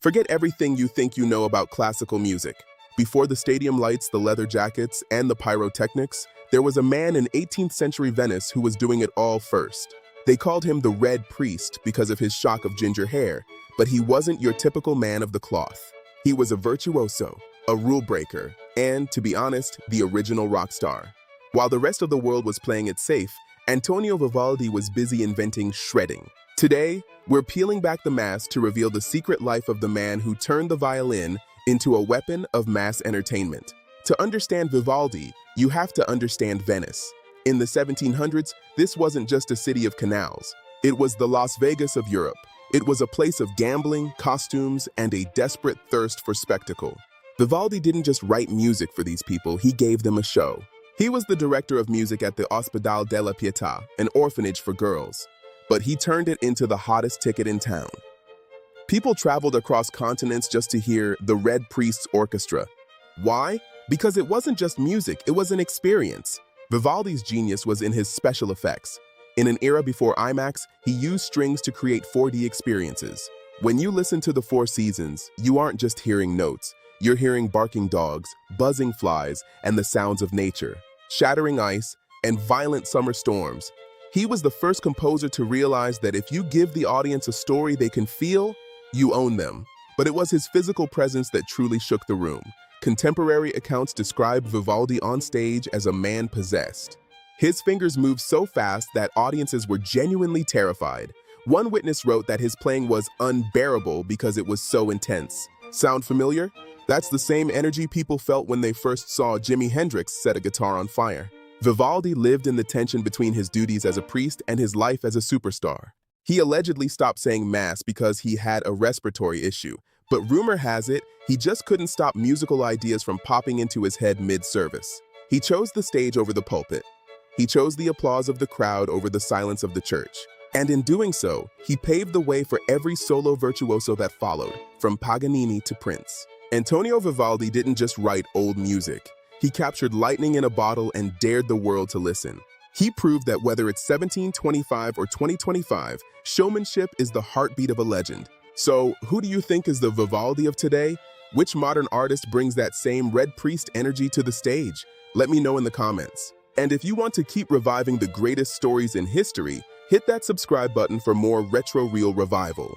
Forget everything you think you know about classical music. Before the stadium lights, the leather jackets, and the pyrotechnics, there was a man in 18th century Venice who was doing it all first. They called him the Red Priest because of his shock of ginger hair, but he wasn't your typical man of the cloth. He was a virtuoso, a rule breaker, and, to be honest, the original rock star. While the rest of the world was playing it safe, Antonio Vivaldi was busy inventing shredding. Today, we're peeling back the mask to reveal the secret life of the man who turned the violin into a weapon of mass entertainment. To understand Vivaldi, you have to understand Venice. In the 1700s, this wasn't just a city of canals. It was the Las Vegas of Europe. It was a place of gambling, costumes, and a desperate thirst for spectacle. Vivaldi didn't just write music for these people, he gave them a show. He was the director of music at the Ospedale della Pietà, an orphanage for girls. But he turned it into the hottest ticket in town. People traveled across continents just to hear the Red Priest's orchestra. Why? Because it wasn't just music, it was an experience. Vivaldi's genius was in his special effects. In an era before IMAX, he used strings to create 4D experiences. When you listen to the Four Seasons, you aren't just hearing notes. You're hearing barking dogs, buzzing flies, and the sounds of nature, shattering ice, and violent summer storms. He was the first composer to realize that if you give the audience a story they can feel, you own them. But it was his physical presence that truly shook the room. Contemporary accounts describe Vivaldi on stage as a man possessed. His fingers moved so fast that audiences were genuinely terrified. One witness wrote that his playing was unbearable because it was so intense. Sound familiar? That's the same energy people felt when they first saw Jimi Hendrix set a guitar on fire. Vivaldi lived in the tension between his duties as a priest and his life as a superstar. He allegedly stopped saying Mass because he had a respiratory issue, but rumor has it he just couldn't stop musical ideas from popping into his head mid-service. He chose the stage over the pulpit. He chose the applause of the crowd over the silence of the church. And in doing so, he paved the way for every solo virtuoso that followed, from Paganini to Prince. Antonio Vivaldi didn't just write old music. He captured lightning in a bottle and dared the world to listen. He proved that whether it's 1725 or 2025, showmanship is the heartbeat of a legend. So, who do you think is the Vivaldi of today? Which modern artist brings that same Red Priest energy to the stage? Let me know in the comments. And if you want to keep reviving the greatest stories in history, hit that subscribe button for more Retro Reel Revival.